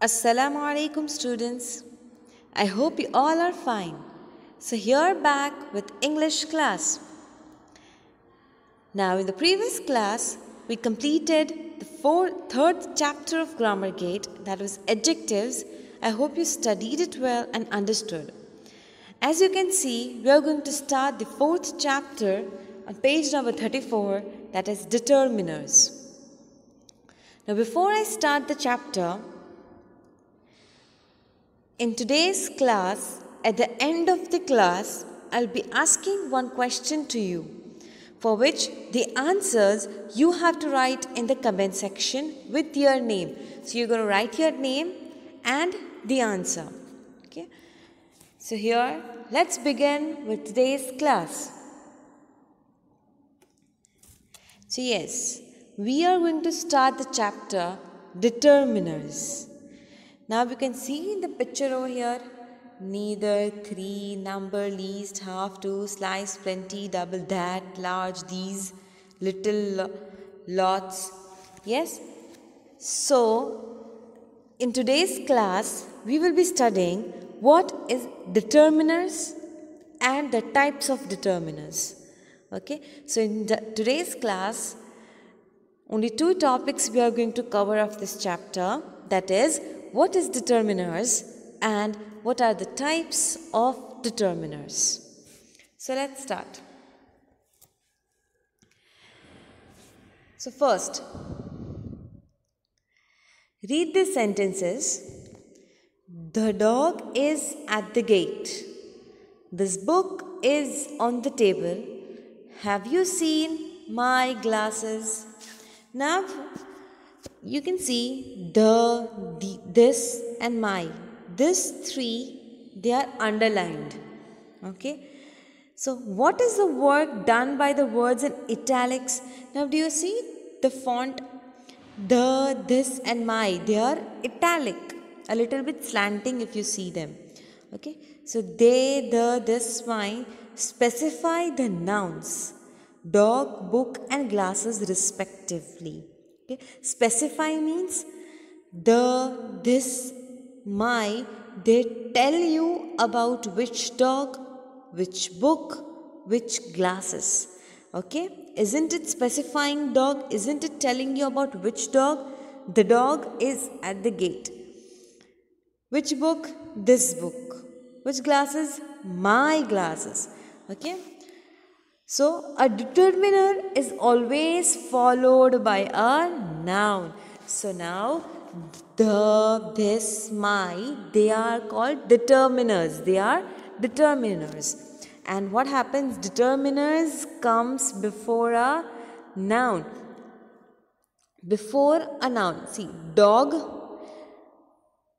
Assalamu alaikum students. I hope you all are fine. So here back with English class. Now in the previous class we completed the third chapter of Grammar Gate, that was adjectives. I hope you studied it well and understood. As you can see, we are going to start the fourth chapter on page number 34, that is determiners. Now before I start the chapter, in today's class, at the end of the class, I'll be asking one question to you, for which the answers you have to write in the comment section with your name. So you're going to write your name and the answer. Okay. So here, let's begin with today's class. So yes, we are going to start the chapter determiners. Now you can see in the picture over here, neither, three, number, least, half, two, slice, plenty, double, that, large, these, little, lots. Yes? So, in today's class, we will be studying what is determiners and the types of determiners. Okay? So, in today's class, only two topics we are going to cover of this chapter, that is, what is determiners and what are the types of determiners. So let's start. So first, read the sentences. The dog is at the gate. This book is on the table. Have you seen my glasses? Now you can see the, this and my. These three, they are underlined. Okay. So what is the work done by the words in italics? Now do you see the font? The, this and my, they are italic. A little bit slanting if you see them. Okay. So they, the, this, my specify the nouns. Dog, book and glasses respectively. Okay. Specify means the, this, my, they tell you about which dog, which book, which glasses. Okay. Isn't it specifying dog? Isn't it telling you about which dog? The dog is at the gate. Which book? This book. Which glasses? My glasses. Okay. So, a determiner is always followed by a noun. So, now, the, this, my, they are called determiners. They are determiners. And what happens? Determiners comes before a noun. Before a noun. See, dog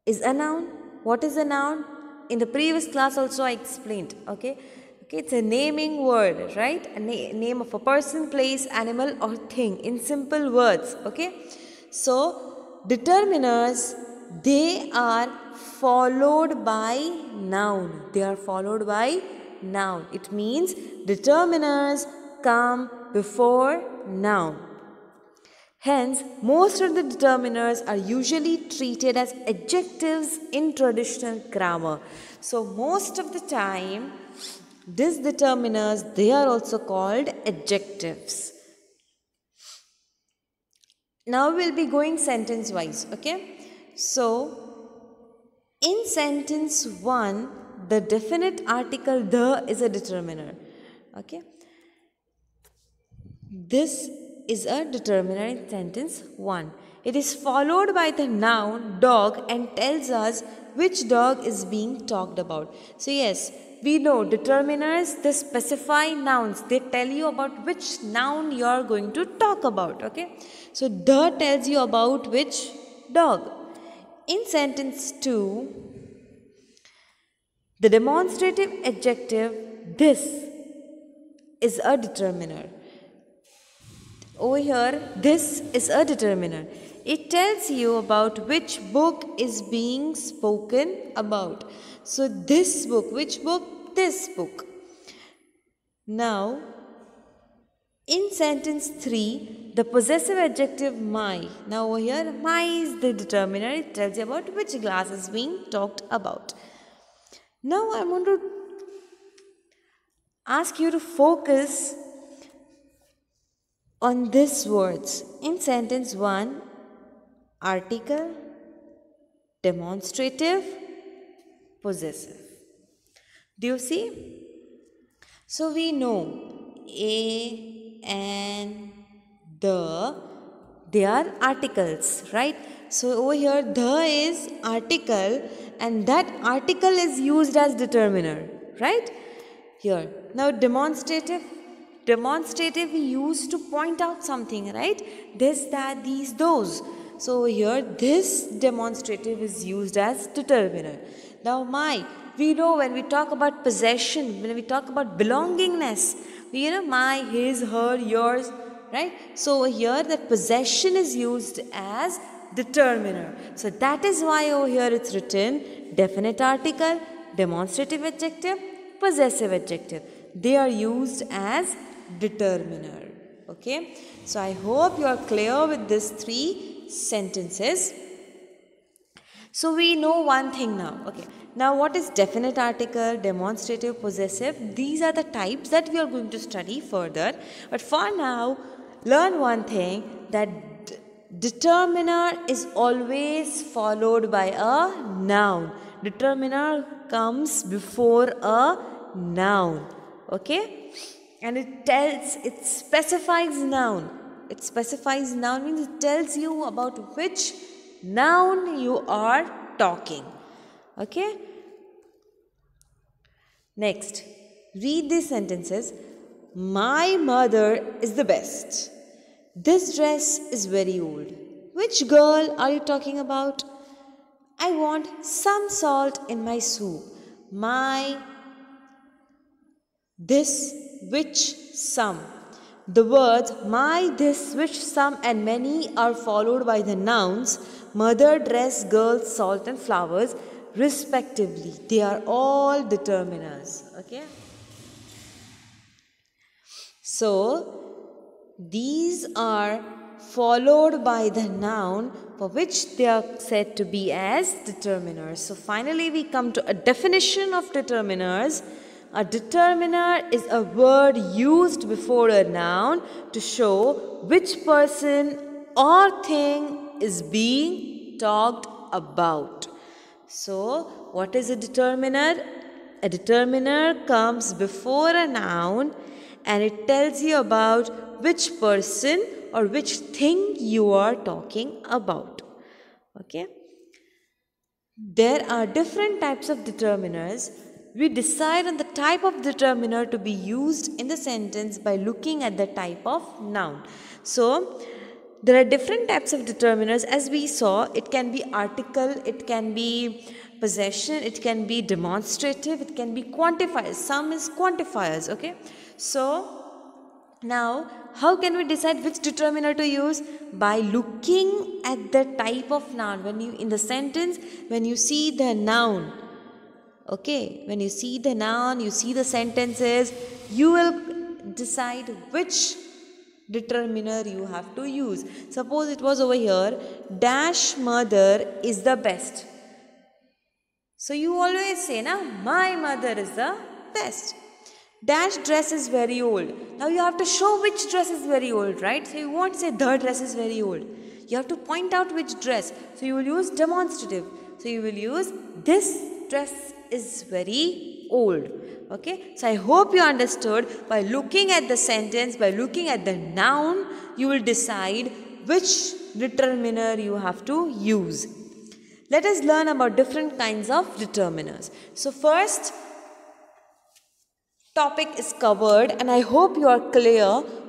is a noun. What is a noun? In the previous class also I explained. Okay. Okay, it's a naming word, right? A name of a person, place, animal or thing in simple words. Okay. So, determiners, they are followed by noun. They are followed by noun. It means determiners come before noun. Hence, most of the determiners are usually treated as adjectives in traditional grammar. So, most of the time, these determiners, they are also called adjectives. Now we'll be going sentence wise, okay? So, in sentence 1, the definite article the is a determiner, okay? This is a determiner in sentence 1. It is followed by the noun dog and tells us which dog is being talked about. So yes, we know determiners, they specify nouns. They tell you about which noun you are going to talk about. Okay. So the tells you about which dog. In sentence 2, the demonstrative adjective this is a determiner. Over here, this is a determiner. It tells you about which book is being spoken about. So, this book, which book? This book. Now, in sentence 3, the possessive adjective my. Now over here, my is the determiner. It tells you about which glass is being talked about. Now I want to ask you to focus on these words. In sentence 1, article, demonstrative, possessive. Do you see? So we know a and the, they are articles, right? So over here, the is article and that article is used as determiner, right? Here. Now demonstrative we use to point out something, right? This, that, these, those. So here this demonstrative is used as determiner. Now my, we know when we talk about possession, when we talk about belongingness, we my, his, her, yours, right? So here that possession is used as determiner. So that is why over here it's written definite article, demonstrative adjective, possessive adjective. They are used as determiner. Okay. So I hope you are clear with these 3 sentences. So we know one thing now. Okay. Now what is definite article, demonstrative, possessive? These are the types that we are going to study further. But for now, learn one thing, that determiner is always followed by a noun. Determiner comes before a noun. Okay? And it specifies noun. It specifies noun means it tells you about which noun you are talking. Okay? Next, read these sentences. My mother is the best. This dress is very old. Which girl are you talking about? I want some salt in my soup. My, this, which, some. The words my, this, which, some and many are followed by the nouns mother, dress, girl, salt and flowers respectively. They are all determiners. Okay. So these are followed by the noun for which they are said to be as determiners. So finally we come to a definition of determiners. A determiner is a word used before a noun to show which person or thing is being talked about. So what is a determiner? A determiner comes before a noun and it tells you about which person or which thing you are talking about. Okay. There are different types of determiners. We decide on the type of determiner to be used in the sentence by looking at the type of noun. So, there are different types of determiners as we saw. It can be article, it can be possession, it can be demonstrative, it can be quantifiers. Some is quantifiers, okay. So, now, how can we decide which determiner to use? By looking at the type of noun. When you, in the sentence, when you see the noun, okay, when you see the noun, you see the sentences, you will decide which determiner you have to use. Suppose it was over here, dash mother is the best. So you always say, na, my mother is the best. Dash dress is very old. Now you have to show which dress is very old, right? So you won't say the dress is very old. You have to point out which dress. So you will use demonstrative. So you will use this dress is very old. Okay. So I hope you understood. By looking at the sentence, by looking at the noun, you will decide which determiner you have to use. Let us learn about different kinds of determiners. So first, topic is covered and I hope you are clear.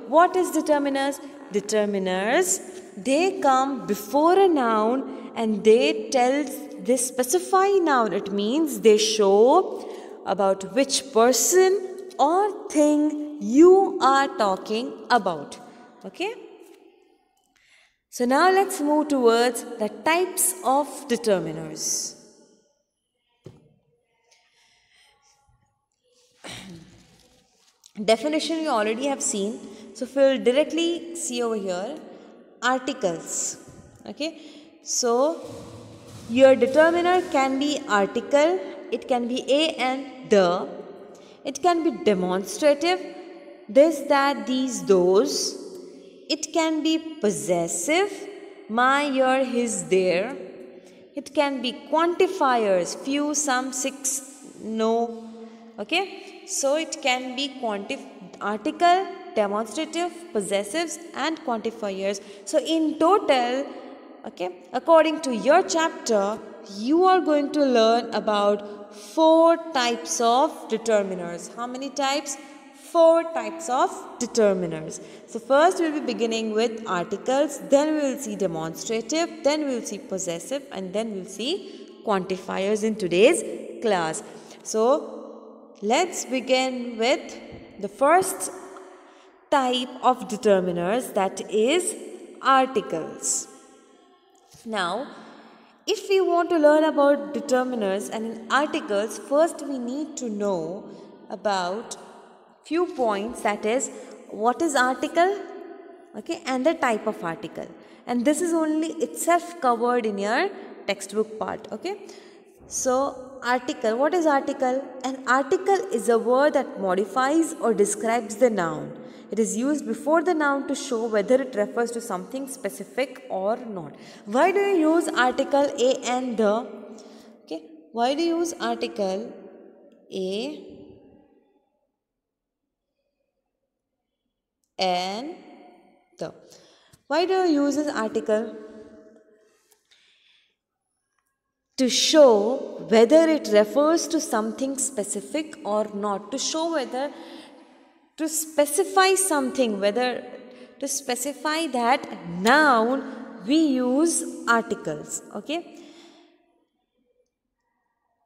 What is determiners? Determiners, they come before a noun and they specify noun. It means they show about which person or thing you are talking about. Okay. So now let's move towards the types of determiners. Definition you already have seen. So we'll directly see over here articles. Okay. So your determiner can be article, it can be a and the, it can be demonstrative, this, that, these, those, it can be possessive, my, your, his, their, it can be quantifiers, few, some, six, no. Okay, so it can be article, demonstrative, possessives and quantifiers. So in total, okay, according to your chapter, you are going to learn about 4 types of determiners. How many types? 4 types of determiners. So first we will be beginning with articles, then we will see demonstrative, then we will see possessive, and then we will see quantifiers in today's class. So let's begin with the first type of determiners, that is articles. Now, if we want to learn about determiners and in articles, first we need to know about few points, that is what is article, okay, and the type of article, and this is only itself covered in your textbook part. Okay, so article, what is article? An article is a word that modifies or describes the noun. It is used before the noun to show whether it refers to something specific or not. Why do you use article a and the? Okay, why do you use article a and the? Why do you use this article? To show whether it refers to something specific or not. To show whether, to specify something, whether to specify that noun, we use articles. Okay.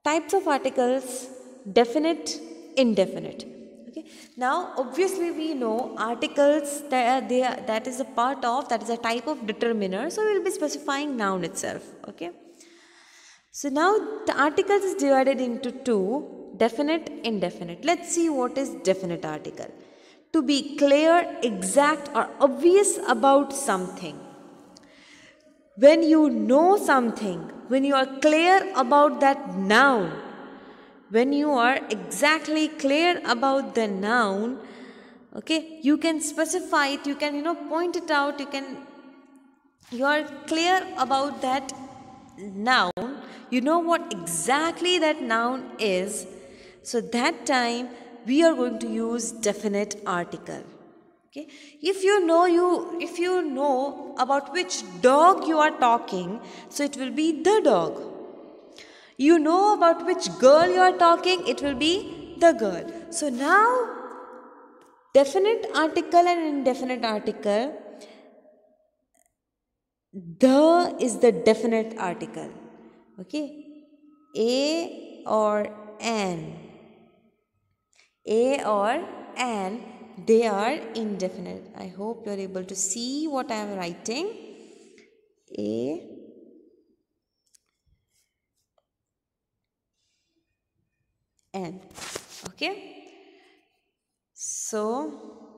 Types of articles: definite, indefinite. Okay. Now obviously we know articles, that is a part of, that is a type of determiner, so we will be specifying noun itself. Okay. So now the articles is divided into 2, definite, indefinite. Let's see what is definite article. To be clear, exact or obvious about something. When you know something, when you are clear about that noun, when you are exactly clear about the noun, okay, you can specify it, you can point it out, you are clear about that noun, you know what exactly that noun is, so that time we are going to use definite article. Okay, if you know about which dog you are talking, so it will be the dog. You know about which girl you are talking, it will be the girl. So now definite article and indefinite article, the is the definite article. Okay, a or an, they are indefinite. I hope you are able to see what I am writing. A, an. Okay, so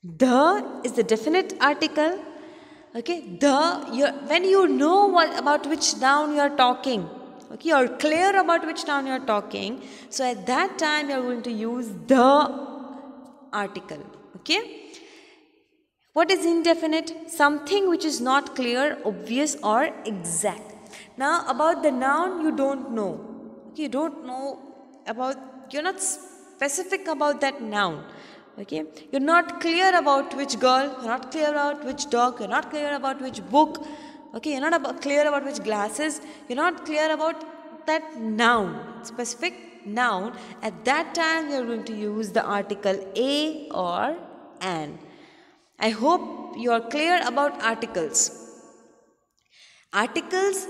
the is the definite article. Okay, when you know about which noun you are talking, okay, you are clear about which noun you are talking, so at that time you are going to use the article. Okay, what is indefinite? Something which is not clear, obvious or exact. Now about the noun you don't know. Okay, you don't know about, you're not specific about that noun. Okay, you're not clear about which girl, you're not clear about which dog, you're not clear about which book. Okay, you're not clear about which glasses, you're not clear about that noun, specific noun. At that time you're going to use the article a or an. I hope you are clear about articles. Articles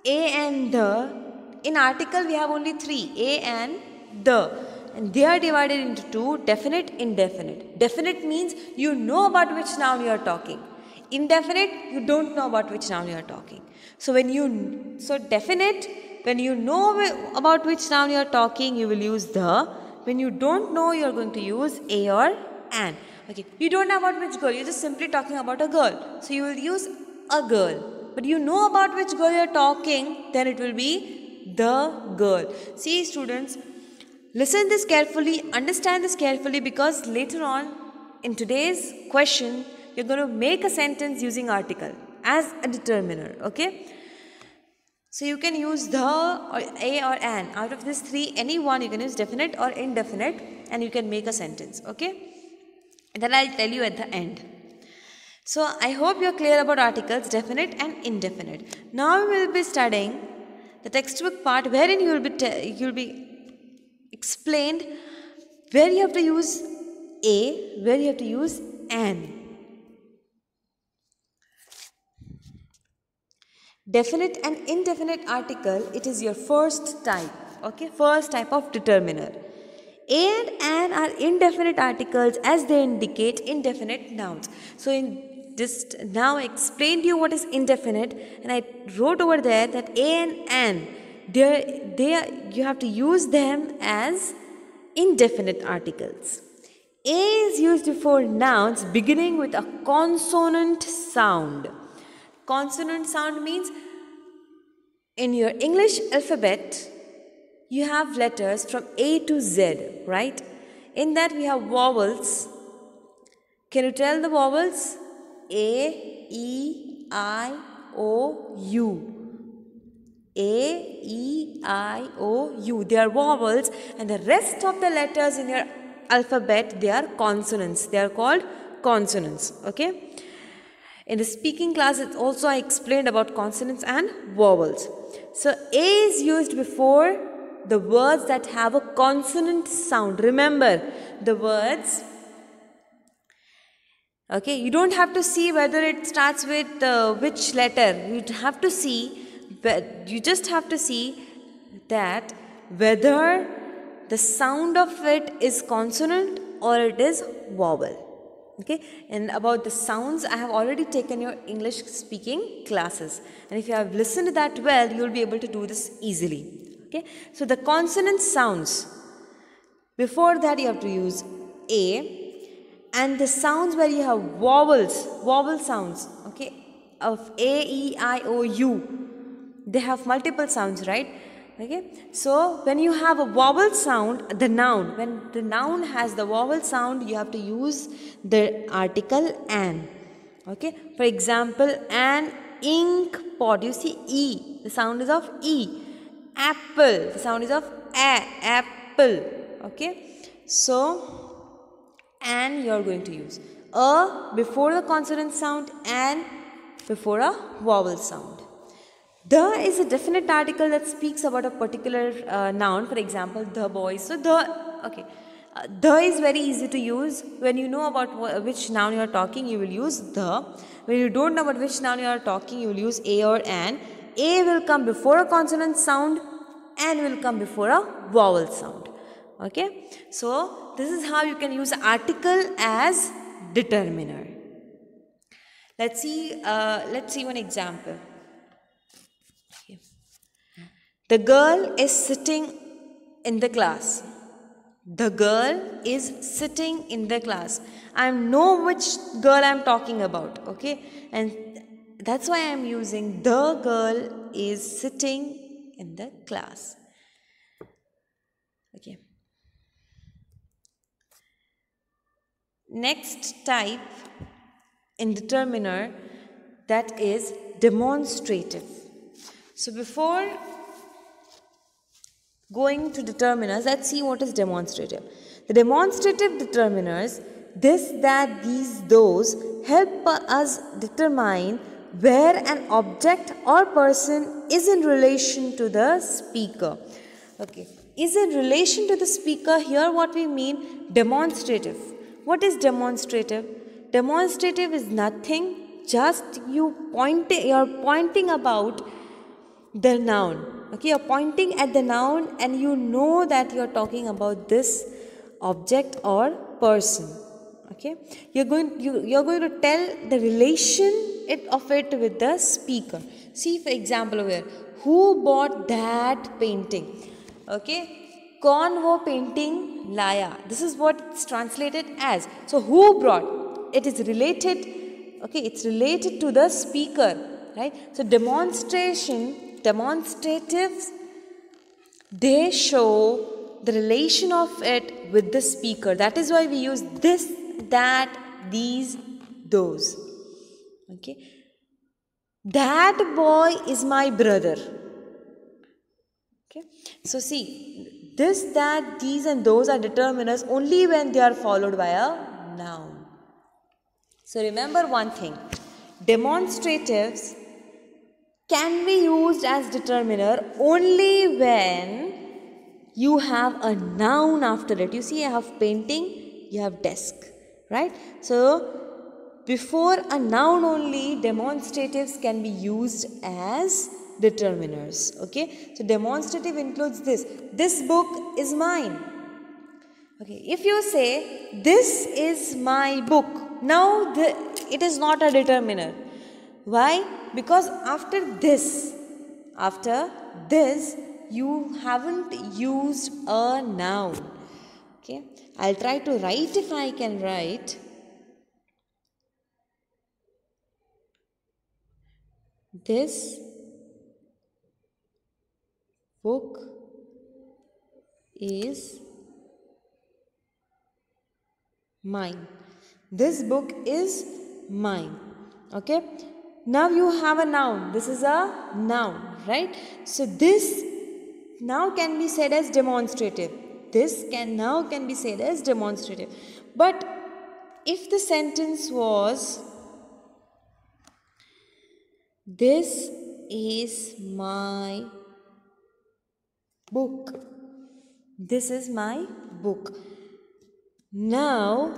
a and the. In article we have only 3, a and the, and they are divided into 2, definite, indefinite. Definite means you know about which noun you are talking. Indefinite, you don't know about which noun you are talking. So definite, when you know about which noun you are talking, you will use the. when you don't know, you're going to use a or an. Okay, you don't know about which girl, you're just simply talking about a girl. So you will use a girl. But you know about which girl you're talking, then it will be the girl. See students, listen this carefully, understand this carefully, because later on in today's question, you're going to make a sentence using article as a determiner. Okay. So you can use the or a or an. Out of these three, any one you can use definite or indefinite and you can make a sentence. Okay. And then I'll tell you at the end. So I hope you're clear about articles, definite and indefinite. Now we will be studying the textbook part wherein you will be explained where you have to use a, where you have to use an. Definite and indefinite article, it is your first type. Okay, first type of determiner. A and an are indefinite articles as they indicate indefinite nouns. So in just now I explained to you what is indefinite, and I wrote over there that a and an, you have to use them as indefinite articles. A is used before nouns beginning with a consonant sound. Consonant sound means in your English alphabet you have letters from A to Z, right? In that we have vowels. Can you tell the vowels? A, E, I, O, U. A, E, I, O, U. They are vowels, and the rest of the letters in your alphabet, they are consonants. They are called consonants. Okay. In the speaking class, it's also I explained about consonants and vowels. So A is used before the words that have a consonant sound. Remember the words. Okay, you don't have to see whether it starts with which letter. You have to see, you just have to see that whether the sound of it is consonant or it is vowel. Okay, and about the sounds, I have already taken your English speaking classes, and if you have listened that well, you will be able to do this easily. Okay, so the consonant sounds, before that you have to use A, and the sounds where you have vowels, vowel sounds, okay, of A, E, I, O, U, they have multiple sounds, right? Okay, so when you have a vowel sound, the noun, when the noun has the vowel sound, you have to use the article an. Okay, for example, an ink pot, you see E, the sound is of E. Apple, the sound is of A, apple. Okay, so an you are going to use a before the consonant sound, an before a vowel sound. The is a definite article that speaks about a particular noun. For example, the boys. So the, okay, the is very easy to use. When you know about which noun you are talking, you will use the. When you don't know about which noun you are talking, you will use a or an. A will come before a consonant sound, an will come before a vowel sound. Okay, so this is how you can use article as determiner. Let's see one example. Okay. The girl is sitting in the class. The girl is sitting in the class. I know which girl I am talking about. Okay, and that's why I am using the girl is sitting in the class. Okay. Next type in determiner, that is demonstrative. So before going to determiners, let's see what is demonstrative. The demonstrative determiners, this, that, these, those, help us determine where an object or person is in relation to the speaker. Okay, is in relation to the speaker, here what we mean, demonstrative. What is demonstrative? Demonstrative is nothing, just you're pointing about the noun. Okay, you're pointing at the noun and you know that you're talking about this object or person. Okay, you're going to tell the relation of it with the speaker. See, for example, over here, who bought that painting? Okay, कौन वो painting laya. This is what it's translated as. So who brought? It is related, okay, it's related to the speaker, right? So demonstratives, they show the relation of it with the speaker. That is why we use this, that, these, those. Okay. That boy is my brother. Okay. So see, this, that, these and those are determiners only when they are followed by a noun. So remember one thing, demonstratives can be used as determiner only when you have a noun after it. You see, I have painting, you have desk, right? So before a noun only, demonstratives can be used as determiners. Okay, so demonstrative includes this. This book is mine. Okay, if you say this is my book, now it is not a determiner. Why? Because after this, you haven't used a noun. Okay, I'll try to write if I can write. This book is mine. This book is mine. Okay. Now you have a noun. This is a noun, right? So this now can be said as demonstrative. This now can be said as demonstrative. But if the sentence was, this is my book. This is my book. Now,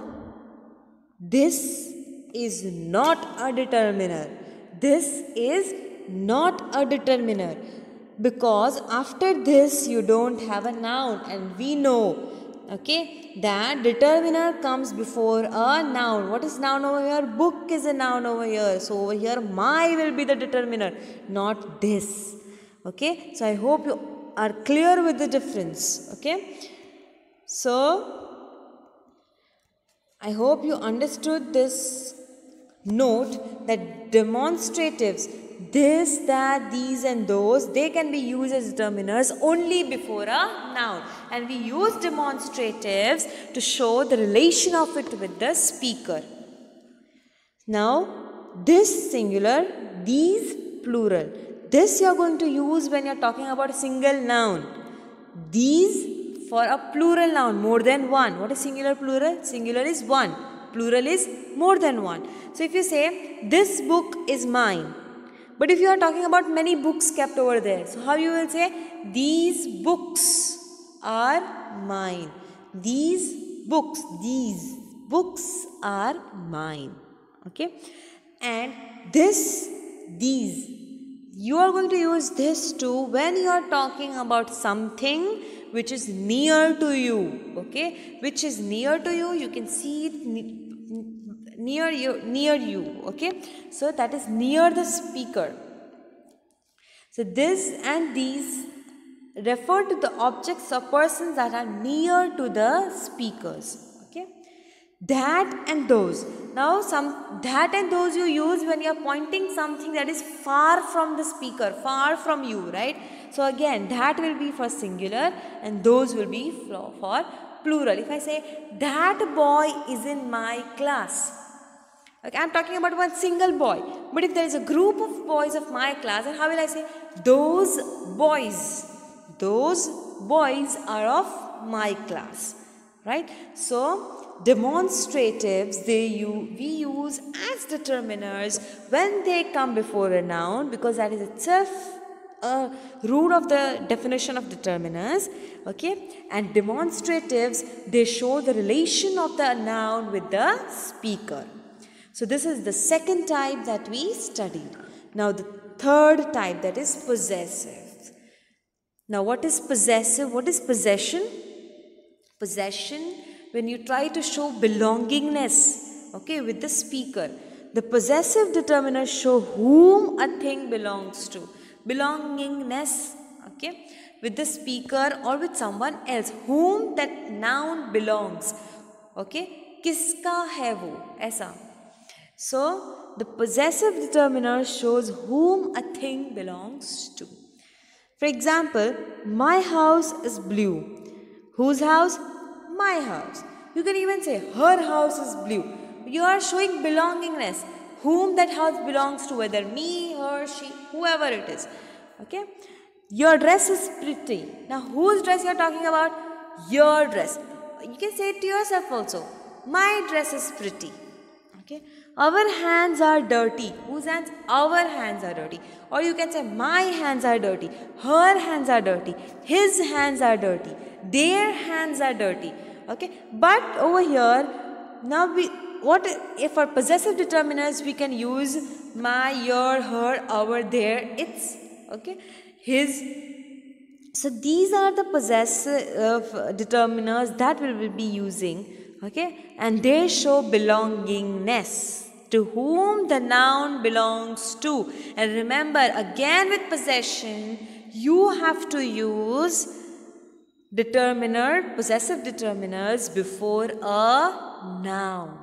this is not a determiner. This is not a determiner. Because after this, you don't have a noun. And we know, okay, that determiner comes before a noun. What is noun over here? Book is a noun over here. So over here, my will be the determiner, not this. Okay, so I hope you are clear with the difference. Okay, so I hope you understood this note that demonstratives, this, that, these and those, they can be used as determiners only before a noun. And we use demonstratives to show the relation of it with the speaker. Now, this singular, these plural. This you are going to use when you are talking about a single noun. These for a plural noun, more than one. What is singular, plural? Singular is one. Plural is more than one. So if you say, this book is mine. But if you are talking about many books kept over there, so how you will say, these books are mine. These books are mine. Okay. And this, these, you are going to use this too when you are talking about something which is near to you. Okay. Which is near to you, you can see it near you. Okay. So that is near the speaker. So this and these refer to the objects or persons that are near to the speakers. Okay. That and those. Now that and those you use when you are pointing something that is far from the speaker, far from you, right? So again, that will be for singular and those will be for plural. If I say, that boy is in my class. Okay, I am talking about one single boy. But if there is a group of boys of my class, then how will I say, those boys are of my class, right? So demonstratives, we use as determiners when they come before a noun, because that is itself a root of the definition of determiners. Okay, and demonstratives, they show the relation of the noun with the speaker. So this is the second type that we studied. Now the third type, that is possessive. Now what is possessive? What is possession? Possession, when you try to show belongingness, okay, with the speaker. The possessive determiners show whom a thing belongs to. Belongingness Okay, with the speaker or with someone else whom that noun belongs. Okay, किसका है वो, ऐसा. So the possessive determiner shows whom a thing belongs to. For example, my house is blue. Whose house? My house. You can even say her house is blue. You are showing belongingness. Whom that house belongs to, whether me, her, she, whoever it is. Okay? Your dress is pretty. Now, whose dress you are talking about? Your dress. You can say it to yourself also. My dress is pretty. Okay? Our hands are dirty. Whose hands? Our hands are dirty. Or you can say my hands are dirty. Her hands are dirty. His hands are dirty. Their hands are dirty. Okay? But over here, now what if for possessive determiners we can use my, your, her, our, their, its. Okay? His. So these are the possessive determiners that we will be using. Okay, and they show belongingness, to whom the noun belongs to. And remember, again with possession, you have to use determiner, possessive determiners before a noun.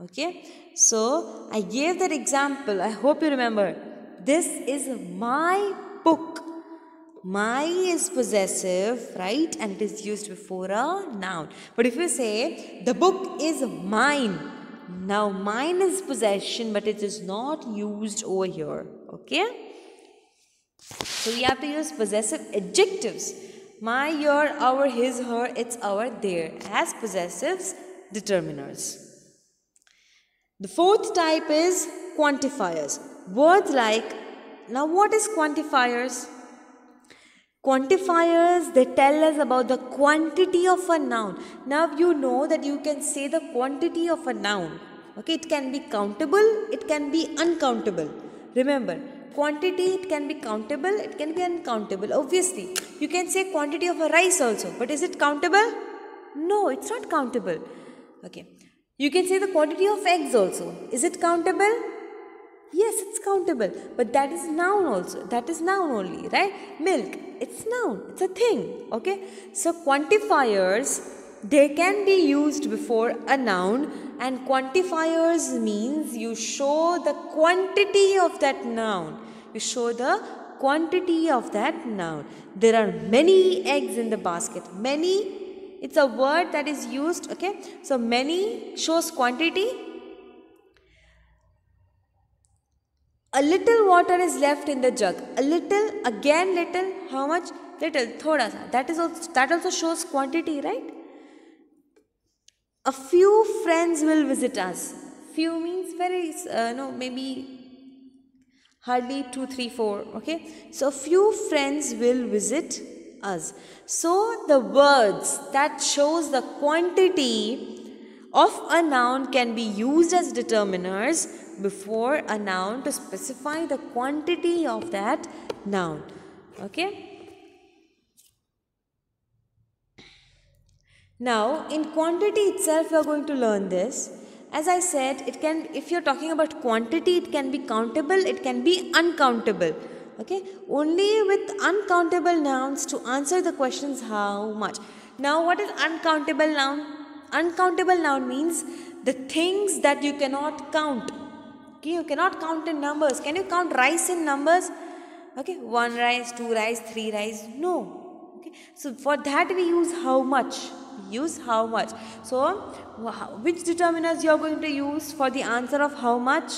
Okay, so I gave that example. I hope you remember. This is my book. My is possessive, right? And it is used before a noun. But if you say, the book is mine. Now, mine is possession, but it is not used over here. Okay? So, we have to use possessive adjectives. My, your, our, his, her, its, our, their as possessive determiners. The fourth type is quantifiers. Words like, now what is quantifiers? Quantifiers, they tell us about the quantity of a noun. Now you know that you can say the quantity of a noun. Okay, it can be countable, it can be uncountable. Remember, quantity, it can be countable, it can be uncountable. Obviously, you can say quantity of a rice also, but is it countable? No, it's not countable. Okay, you can say the quantity of eggs also. Is it countable? Yes, it's countable, but that is noun also. That is noun only, right? Milk, it's noun, it's a thing, okay? So quantifiers, they can be used before a noun, and quantifiers means you show the quantity of that noun. You show the quantity of that noun. There are many eggs in the basket. Many, it's a word that is used, okay? So many shows quantity. A little water is left in the jug. A little, again little, how much? Little, thoda sa. That also shows quantity, right? A few friends will visit us. Few means very, maybe hardly 2, 3, 4, okay? So a few friends will visit us. So the words that shows the quantity of a noun can be used as determiners before a noun to specify the quantity of that noun. Okay? Now, in quantity itself, we are going to learn this. As I said, it can, if you're talking about quantity, it can be countable, it can be uncountable. Okay? Only with uncountable nouns to answer the questions how much. Now, what is uncountable noun? Uncountable noun means the things that you cannot count. Okay, you cannot count in numbers. Can you count rice in numbers? Okay, 1 rice, 2 rice, 3 rice. No. Okay, so for that we use how much. We use how much. So, which determiners you are going to use for the answer of how much?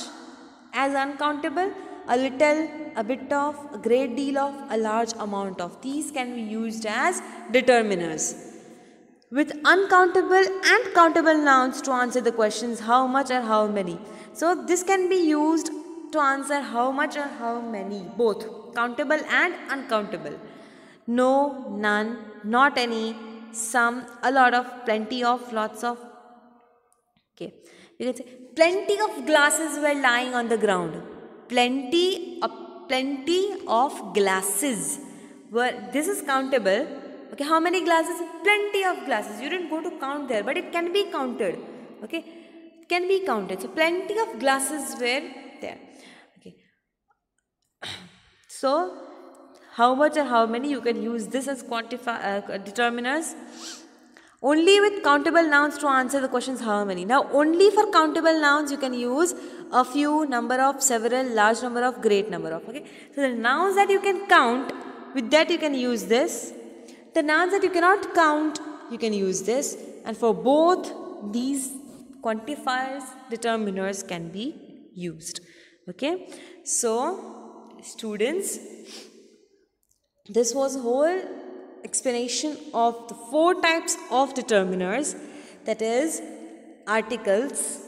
As uncountable, a little, a bit of, a great deal of, a large amount of. These can be used as determiners. With uncountable and countable nouns to answer the questions how much or how many. So this can be used to answer how much or how many, both countable and uncountable. No, none, not any, some, a lot of, plenty of, lots of. Okay, you can say plenty of glasses were lying on the ground. Plenty of glasses were. This is countable. Okay, how many glasses? Plenty of glasses. You didn't go to count there, but it can be counted. Okay, it can be counted. So plenty of glasses were there. Okay. So how much or how many, you can use this as determiners. Only with countable nouns to answer the questions how many. Now only for countable nouns you can use a few, number of, several, large number of, great number of. Okay. So the nouns that you can count, with that you can use this. The nouns that you cannot count, you can use this. And for both these quantifiers, determiners can be used. Okay. So students, this was whole explanation of the 4 types of determiners, that is articles,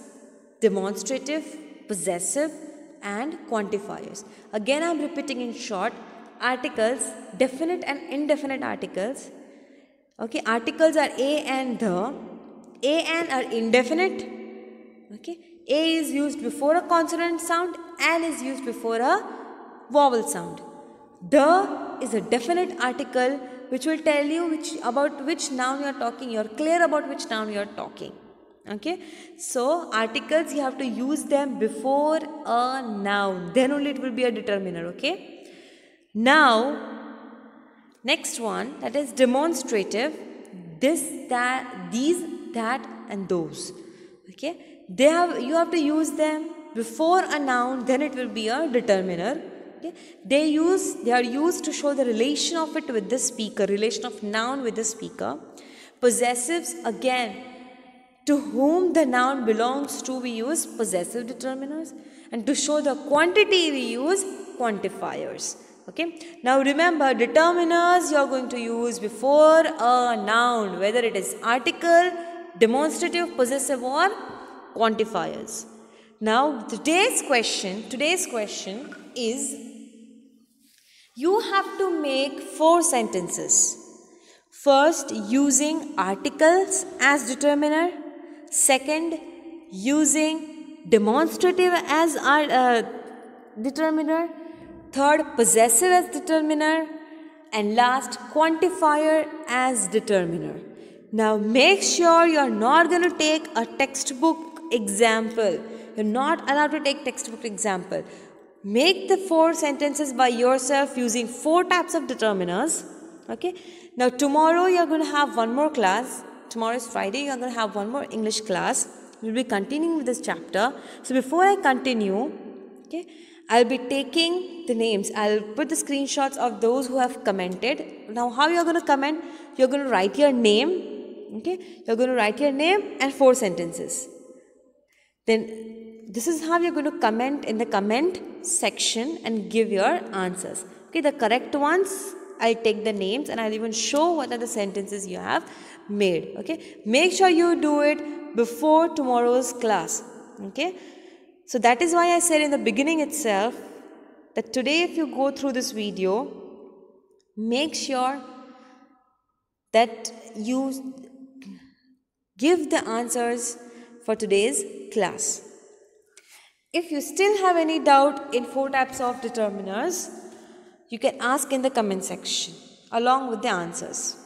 demonstrative, possessive and quantifiers. Again I am repeating in short: articles, definite and indefinite articles. Okay, articles are a and the. A and are indefinite. Okay, a is used before a consonant sound and is used before a vowel sound. The is a definite article which will tell you about which noun you are talking. You are clear about which noun you are talking. Okay. So articles, you have to use them before a noun. Then only it will be a determiner. Okay. Now, next one, that is demonstrative. This, that, these, that and those. Okay. You have to use them before a noun. Then it will be a determiner. Okay. They are used to show the relation of it with the speaker, relation of noun with the speaker. Possessives, again, to whom the noun belongs to, we use possessive determiners, and to show the quantity we use quantifiers. Okay. Now remember, determiners you are going to use before a noun, whether it is article, demonstrative, possessive or quantifiers. Now today's question is, you have to make 4 sentences. First, using articles as determiner. Second, using demonstrative as determiner. Third, possessive as determiner. And last, quantifier as determiner. Now make sure you are not going to take a textbook example. You are not allowed to take textbook example. Make the 4 sentences by yourself using 4 types of determiners. Okay. Now tomorrow you are going to have one more class. Tomorrow is Friday. You are going to have one more English class. We will be continuing with this chapter. So before I continue, okay, I'll be taking the names. I'll put the screenshots of those who have commented. Now how you are going to comment? You are going to write your name. Okay. You are going to write your name and 4 sentences. Then this is how you're going to comment in the comment section and give your answers. Okay, the correct ones, I'll take the names and I'll even show what are the sentences you have made. Okay, make sure you do it before tomorrow's class. Okay, so that is why I said in the beginning itself that today if you go through this video, make sure that you give the answers for today's class. If you still have any doubt in 4 types of determiners, you can ask in the comment section along with the answers.